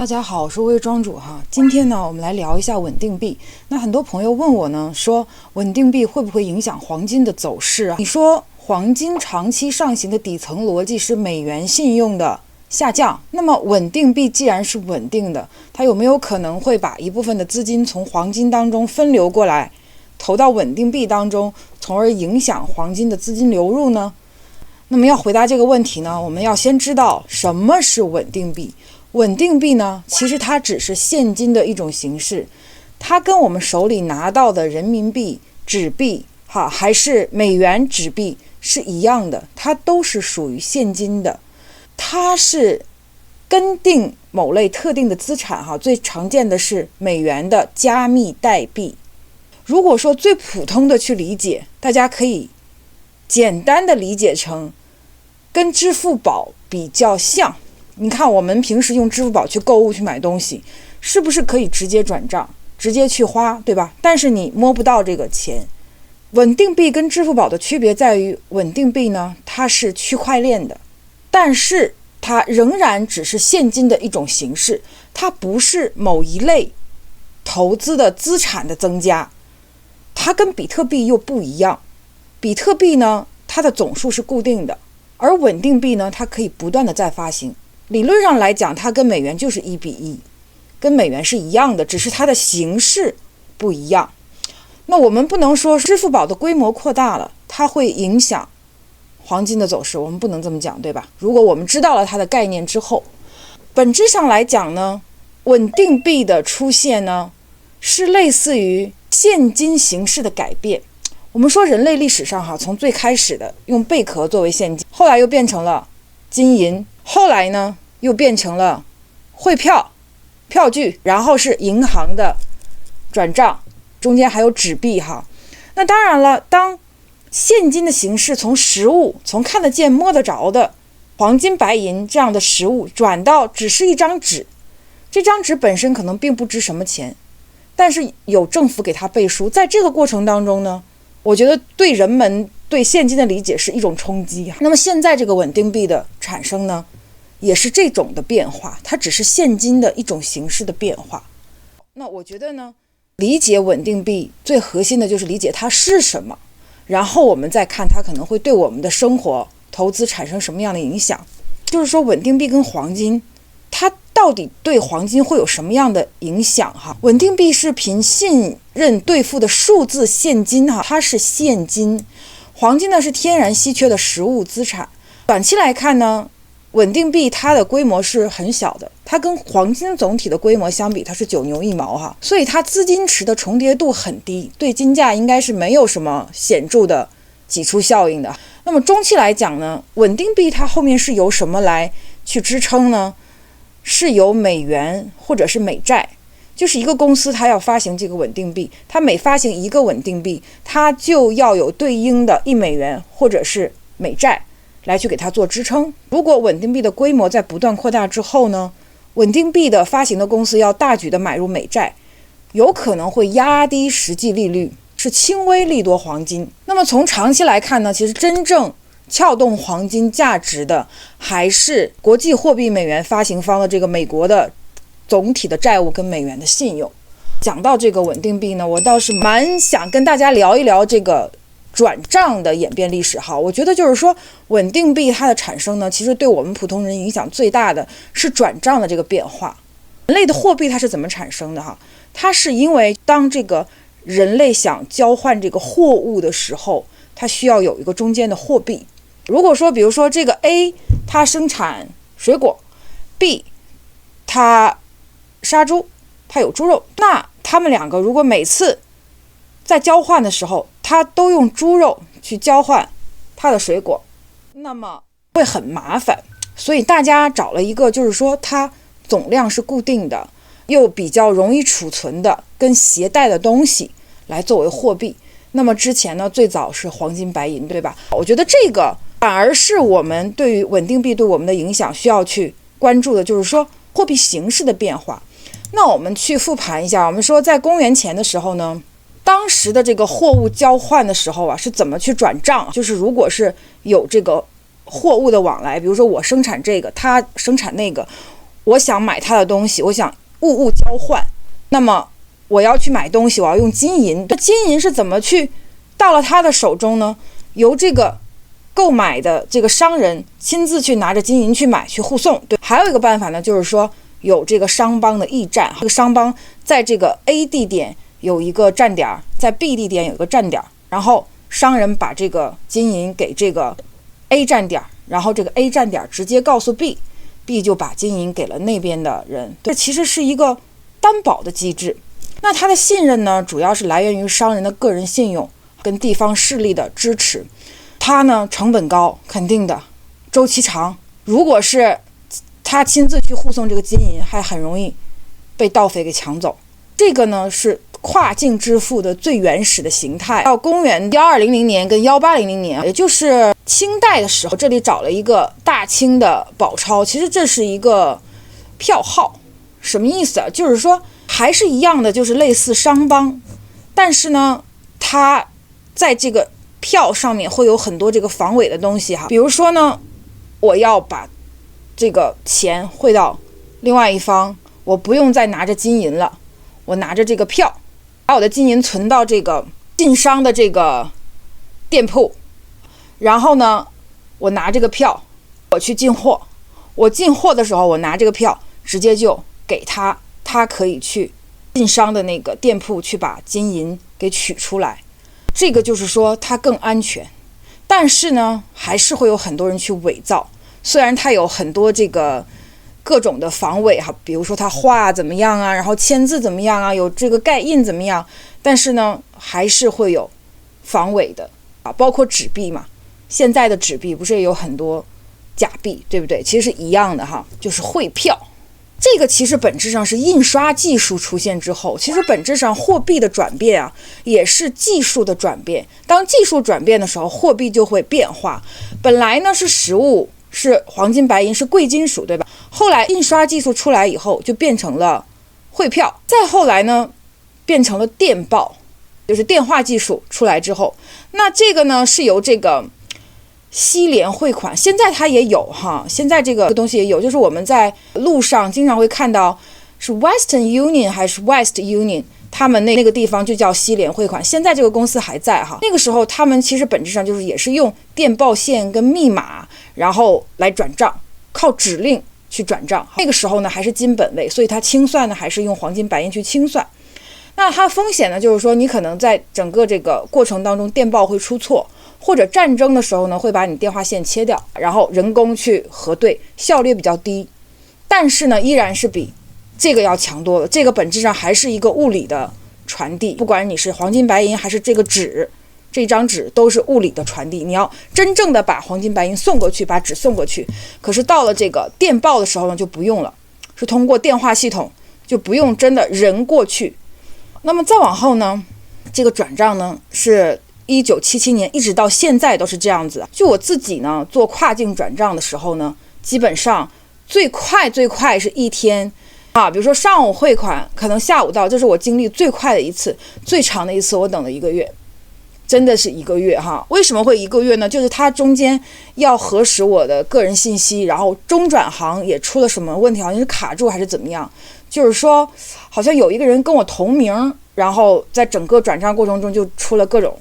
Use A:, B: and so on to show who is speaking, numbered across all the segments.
A: 大家好，我是魏庄主哈。今天呢，我们来聊一下稳定币。那很多朋友问我呢，说稳定币会不会影响黄金的走势啊？你说黄金长期上行的底层逻辑是美元信用的下降，那么稳定币既然是稳定的，它有没有可能会把一部分的资金从黄金当中分流过来，投到稳定币当中，从而影响黄金的资金流入呢？那么要回答这个问题呢，我们要先知道什么是稳定币。稳定币呢，其实它只是现金的一种形式，它跟我们手里拿到的人民币纸币还是美元纸币是一样的，它都是属于现金的，它是跟定某类特定的资产最常见的是美元的加密代币。如果说最普通的去理解，大家可以简单的理解成跟支付宝比较像。你看我们平时用支付宝去购物去买东西，是不是可以直接转账直接去花，对吧？但是你摸不到这个钱。稳定币跟支付宝的区别在于，稳定币呢它是区块链的，但是它仍然只是现金的一种形式，它不是某一类投资的资产的增加。它跟比特币又不一样，比特币呢它的总数是固定的，而稳定币呢它可以不断的再发行。理论上来讲，它跟美元就是1:1，跟美元是一样的，只是它的形式不一样。那我们不能说支付宝的规模扩大了，它会影响黄金的走势，我们不能这么讲，对吧？如果我们知道了它的概念之后，本质上来讲呢，稳定币的出现呢，是类似于现金形式的改变。我们说人类历史上从最开始的用贝壳作为现金，后来又变成了金银，后来呢又变成了汇票、票据，然后是银行的转账，中间还有纸币那当然了，当现金的形式从实物，从看得见摸得着的黄金白银这样的实物转到只是一张纸，这张纸本身可能并不值什么钱，但是有政府给它背书，在这个过程当中呢，我觉得对人们对现金的理解是一种冲击。那么现在这个稳定币的产生呢，也是这种的变化，它只是现金的一种形式的变化。那我觉得呢，理解稳定币最核心的就是理解它是什么，然后我们再看它可能会对我们的生活投资产生什么样的影响。就是说稳定币跟黄金，它到底对黄金会有什么样的影响稳定币是凭信任兑付的数字现金它是现金。黄金呢是天然稀缺的实物资产。短期来看呢，稳定币它的规模是很小的，它跟黄金总体的规模相比，它是9牛1毛所以它资金池的重叠度很低，对金价应该是没有什么显著的挤出效应的。那么中期来讲呢，稳定币它后面是由什么来去支撑呢？是由美元或者是美债，就是一个公司它要发行这个稳定币，它每发行一个稳定币，它就要有对应的$1或者是美债来去给它做支撑。如果稳定币的规模在不断扩大之后呢，稳定币的发行的公司要大举的买入美债，有可能会压低实际利率，是轻微利多黄金。那么从长期来看呢，其实真正撬动黄金价值的还是国际货币美元发行方的这个美国的总体的债务跟美元的信用。讲到这个稳定币呢，我倒是蛮想跟大家聊一聊这个转账的演变历史我觉得就是说稳定币它的产生呢，其实对我们普通人影响最大的是转账的这个变化。人类的货币它是怎么产生的它是因为当这个人类想交换这个货物的时候，它需要有一个中间的货币。如果说比如说这个 A 它生产水果， B 它杀猪，它有猪肉，那他们两个如果每次在交换的时候它都用猪肉去交换它的水果，那么会很麻烦。所以大家找了一个就是说它总量是固定的，又比较容易储存的跟携带的东西来作为货币。那么之前呢，最早是黄金白银，对吧？我觉得这个反而是我们对于稳定币对我们的影响需要去关注的，就是说货币形式的变化。那我们去复盘一下，我们说在公元前的时候呢，当时的这个货物交换的时候是怎么去转账？就是如果是有这个货物的往来，比如说我生产这个，他生产那个，我想买他的东西，我想物交换，那么我要去买东西，我要用金银。那金银是怎么去到了他的手中呢？由这个购买的这个商人亲自去拿着金银去买，去护送。对，还有一个办法呢，就是说有这个商帮的驿站，这个商帮在这个 A 地点有一个站点，在 B 地点有一个站点，然后商人把这个金银给这个 A 站点，然后这个 A 站点直接告诉 B 就把金银给了那边的人。这其实是一个担保的机制。那他的信任呢，主要是来源于商人的个人信用跟地方势力的支持。他呢成本高，肯定的，周期长。如果是他亲自去护送这个金银，还很容易被盗匪给抢走。这个呢是跨境支付的最原始的形态。到公元1200年跟1800年，也就是清代的时候，这里找了一个大清的宝钞，其实这是一个票号。什么意思啊？就是说还是一样的，就是类似商帮，但是呢它在这个票上面会有很多这个防伪的东西哈。比如说呢，我要把这个钱汇到另外一方，我不用再拿着金银了，我拿着这个票，把我的金银存到这个晋商的这个店铺，然后呢我拿这个票我去进货，我进货的时候我拿这个票直接就给他，他可以去晋商的那个店铺去把金银给取出来。这个就是说它更安全，但是呢还是会有很多人去伪造。虽然它有很多这个各种的防伪哈，比如说它画怎么样啊，然后签字怎么样啊，有这个盖印怎么样，但是呢还是会有防伪的啊。包括纸币嘛，现在的纸币不是也有很多假币，对不对？其实是一样的哈，就是汇票。这个其实本质上是印刷技术出现之后，其实本质上货币的转变啊，也是技术的转变。当技术转变的时候，货币就会变化。本来呢是实物，是黄金白银，是贵金属，对吧？后来印刷技术出来以后，就变成了汇票。再后来呢，变成了电报，就是电话技术出来之后，那这个呢是由这个西联汇款，现在它也有哈，现在这个东西也有，就是我们在路上经常会看到是 Western Union 还是 West Union， 他们那个地方就叫西联汇款，现在这个公司还在哈。那个时候他们其实本质上就是也是用电报线跟密码，然后来转账，靠指令去转账。那个时候呢还是金本位，所以它清算呢还是用黄金白银去清算。那它风险呢，就是说你可能在整个这个过程当中电报会出错，或者战争的时候呢会把你电话线切掉，然后人工去核对，效率比较低，但是呢依然是比这个要强多了。这个本质上还是一个物理的传递，不管你是黄金白银还是这个纸，这张纸都是物理的传递。你要真正的把黄金白银送过去，把纸送过去，可是到了这个电报的时候呢就不用了，是通过电话系统，就不用真的人过去。那么再往后呢，这个转账呢是1977年一直到现在都是这样子。就我自己呢做跨境转账的时候呢，基本上最快是一天啊，比如说上午汇款，可能下午到，这是我经历最快的一次，最长的一次我等了1个月，真的是1个月哈。为什么会1个月呢？就是它中间要核实我的个人信息，然后中转行也出了什么问题，好像是卡住还是怎么样，就是说好像有一个人跟我同名，然后在整个转账过程中就出了各种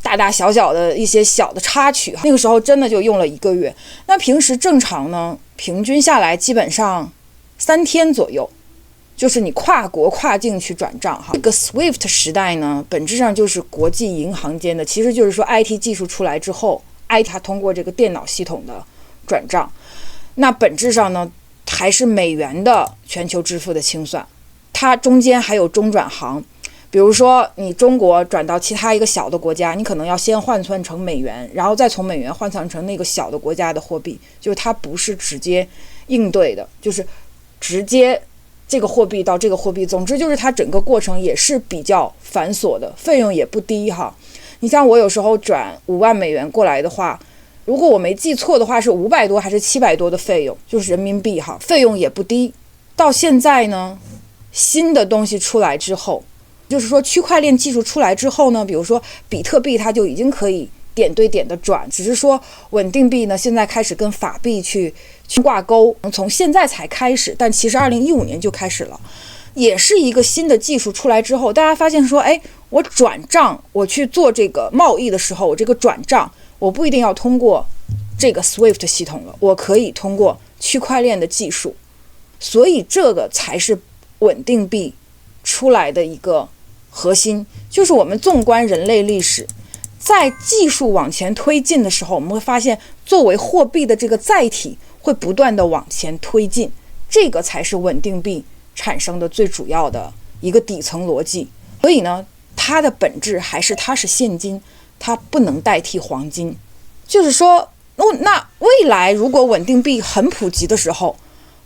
A: 大大小小的一些小的插曲，那个时候真的就用了1个月。那平时正常呢，平均下来基本上3天左右，就是你跨国跨境去转账哈。这个 SWIFT 时代呢，本质上就是国际银行间的，其实就是说 IT 技术出来之后，IT 它通过这个电脑系统的转账，那本质上呢还是美元的全球支付的清算，它中间还有中转行。比如说你中国转到其他一个小的国家，你可能要先换算成美元，然后再从美元换算成那个小的国家的货币，就是它不是直接应对的，就是直接这个货币到这个货币，总之就是它整个过程也是比较繁琐的，费用也不低哈。你像我有时候转5万美元过来的话，如果我没记错的话是500多还是700多的费用，就是人民币哈，费用也不低。到现在呢，新的东西出来之后，就是说区块链技术出来之后呢，比如说比特币它就已经可以点对点的转，只是说稳定币呢现在开始跟法币去挂钩，从现在才开始，但其实2015年就开始了，也是一个新的技术出来之后，大家发现说，我转账，我去做这个贸易的时候，我这个转账我不一定要通过这个 SWIFT 系统了，我可以通过区块链的技术，所以这个才是稳定币出来的一个核心。就是我们纵观人类历史，在技术往前推进的时候，我们会发现作为货币的这个载体会不断的往前推进，这个才是稳定币产生的最主要的一个底层逻辑。所以呢，它的本质还是它是现金，它不能代替黄金。就是说，那未来如果稳定币很普及的时候，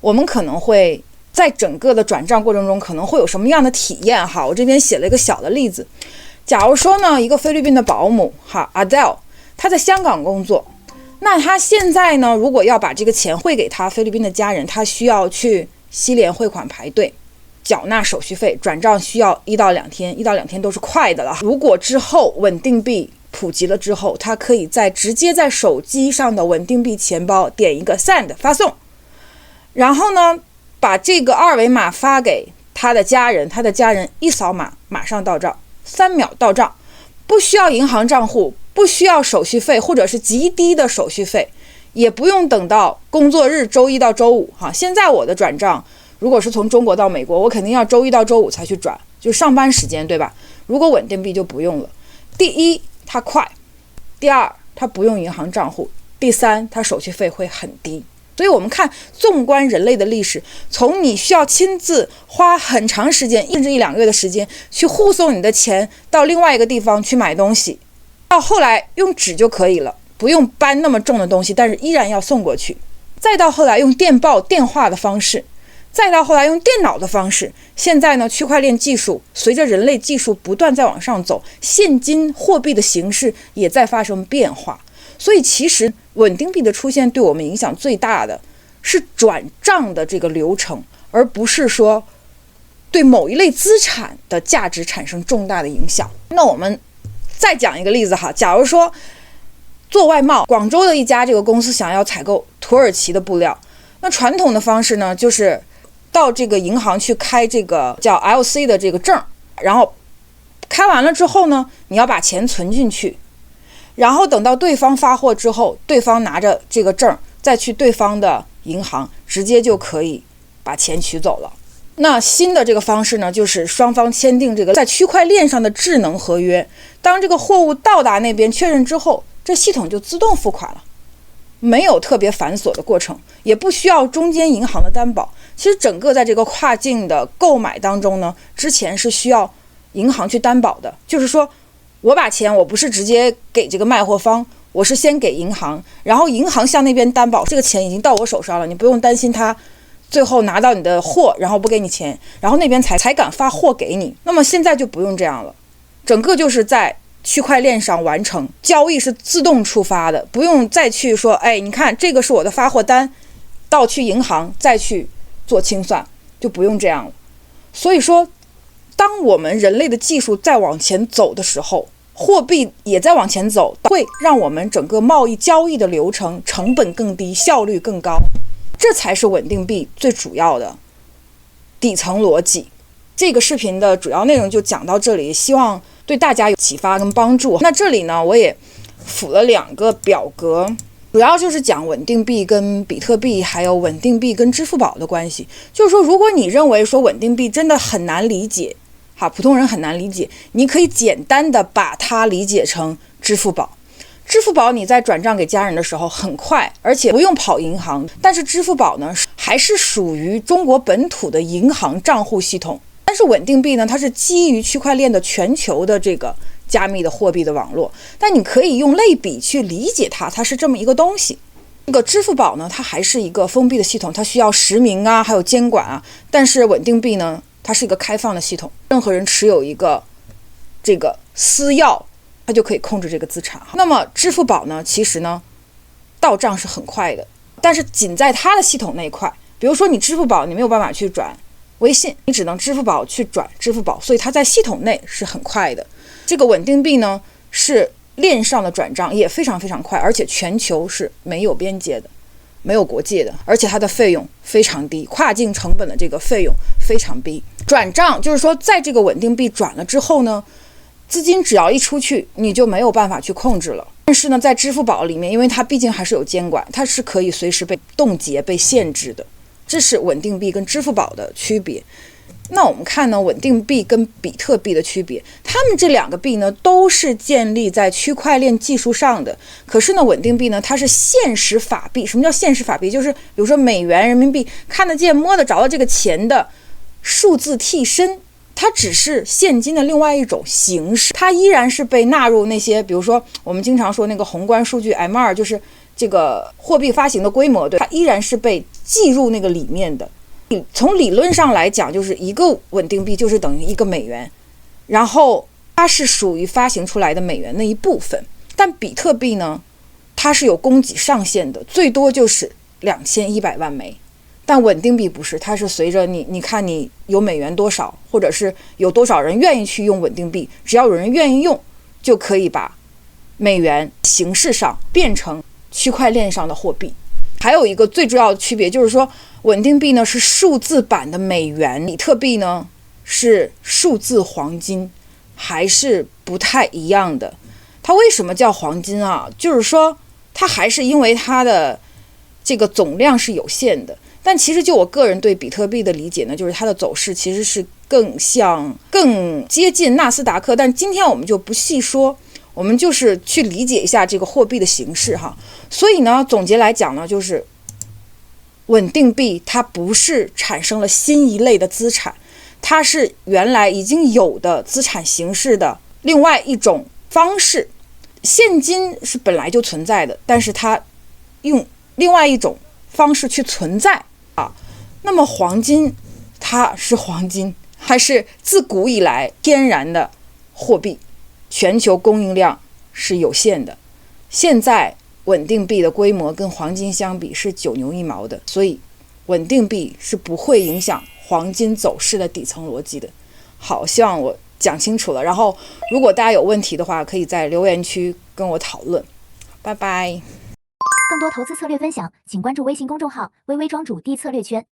A: 我们可能会在整个的转账过程中可能会有什么样的体验哈？我这边写了一个小的例子，假如说呢，一个菲律宾的保姆哈 Adele， 她在香港工作，那她现在呢，如果要把这个钱汇给她菲律宾的家人，她需要去西联汇款排队，缴纳手续费，转账需要1到2天，1到2天都是快的了。如果之后稳定币普及了之后，它可以直接在手机上的稳定币钱包点一个 send 发送，然后呢，把这个二维码发给他的家人，他的家人一扫码马上到账，3秒到账，不需要银行账户，不需要手续费或者是极低的手续费，也不用等到工作日周一到周五哈。现在我的转账如果是从中国到美国，我肯定要周一到周五才去转，就上班时间，对吧？如果稳定币就不用了。第一，它快；第二，它不用银行账户；第三，它手续费会很低。所以我们看，纵观人类的历史，从你需要亲自花很长时间，甚至1-2个月的时间去护送你的钱到另外一个地方去买东西，到后来用纸就可以了，不用搬那么重的东西，但是依然要送过去，再到后来用电报、电话的方式，再到后来用电脑的方式，现在呢，区块链技术随着人类技术不断在往上走，现金货币的形式也在发生变化。所以其实稳定币的出现对我们影响最大的是转账的这个流程，而不是说对某一类资产的价值产生重大的影响。那我们再讲一个例子哈，假如说做外贸，广州的一家这个公司想要采购土耳其的布料，那传统的方式呢，就是到这个银行去开这个叫 LC 的这个证，然后开完了之后呢，你要把钱存进去，然后等到对方发货之后，对方拿着这个证再去对方的银行，直接就可以把钱取走了。那新的这个方式呢，就是双方签订这个在区块链上的智能合约，当这个货物到达那边确认之后，这系统就自动付款了，没有特别繁琐的过程，也不需要中间银行的担保。其实整个在这个跨境的购买当中呢，之前是需要银行去担保的，就是说我把钱我不是直接给这个卖货方，我是先给银行，然后银行向那边担保这个钱已经到我手上了，你不用担心他最后拿到你的货然后不给你钱，然后那边才敢发货给你。那么现在就不用这样了，整个就是在区块链上完成交易，是自动触发的，不用再去说你看这个是我的发货单，到去银行再去做清算，就不用这样了。所以说当我们人类的技术在往前走的时候，货币也在往前走，会让我们整个贸易交易的流程成本更低，效率更高，这才是稳定币最主要的底层逻辑。这个视频的主要内容就讲到这里，希望对大家有启发跟帮助。那这里呢，我也附了2个表格，主要就是讲稳定币跟比特币，还有稳定币跟支付宝的关系。就是说，如果你认为说稳定币真的很难理解，普通人很难理解，你可以简单的把它理解成支付宝。支付宝你在转账给家人的时候很快，而且不用跑银行，但是支付宝呢还是属于中国本土的银行账户系统。但是稳定币呢，它是基于区块链的全球的这个加密的货币的网络，但你可以用类比去理解它，它是这么一个东西。这个支付宝呢，它还是一个封闭的系统，它需要实名啊，还有监管啊。但是稳定币呢，它是一个开放的系统，任何人持有一个这个私钥，它就可以控制这个资产。那么支付宝呢，其实呢到账是很快的，但是仅在它的系统那一块，比如说你支付宝你没有办法去转微信，你只能支付宝去转支付宝，所以它在系统内是很快的。这个稳定币呢是链上的转账也非常非常快，而且全球是没有边界的，没有国界的，而且它的费用非常低，跨境成本的这个费用非常低。转账就是说，在这个稳定币转了之后呢，资金只要一出去，你就没有办法去控制了。但是呢，在支付宝里面，因为它毕竟还是有监管，它是可以随时被冻结、被限制的。这是稳定币跟支付宝的区别。那我们看呢，稳定币跟比特币的区别，它们这两个币呢都是建立在区块链技术上的。可是呢，稳定币呢它是现实法币。什么叫现实法币？就是比如说美元、人民币，看得见、摸得着的这个钱的数字替身。它只是现金的另外一种形式，它依然是被纳入那些，比如说我们经常说那个宏观数据 M2， 就是这个货币发行的规模，对，它依然是被计入那个里面的。从理论上来讲，就是一个稳定币就是等于1个美元，然后它是属于发行出来的美元那一部分。但比特币呢，它是有供给上限的，最多就是2100万枚。但稳定币不是，它是随着你看你有美元多少，或者是有多少人愿意去用稳定币，只要有人愿意用，就可以把美元形式上变成区块链上的货币。还有一个最主要的区别就是说，稳定币呢是数字版的美元，比特币呢是数字黄金，还是不太一样的。它为什么叫黄金啊？就是说它还是因为它的这个总量是有限的。但其实就我个人对比特币的理解呢，就是它的走势其实是更接近纳斯达克。但今天我们就不细说，我们就是去理解一下这个货币的形式哈。所以呢，总结来讲呢，就是稳定币它不是产生了新一类的资产，它是原来已经有的资产形式的另外一种方式。现金是本来就存在的，但是它用另外一种方式去存在啊。那么黄金它是黄金，还是自古以来天然的货币，全球供应量是有限的。现在稳定币的规模跟黄金相比是9牛1毛的，所以稳定币是不会影响黄金走势的底层逻辑的。好，希望我讲清楚了。然后如果大家有问题的话，可以在留言区跟我讨论。拜拜。
B: 更多投资策略分享，请关注微信公众号“微微庄主低策略圈”。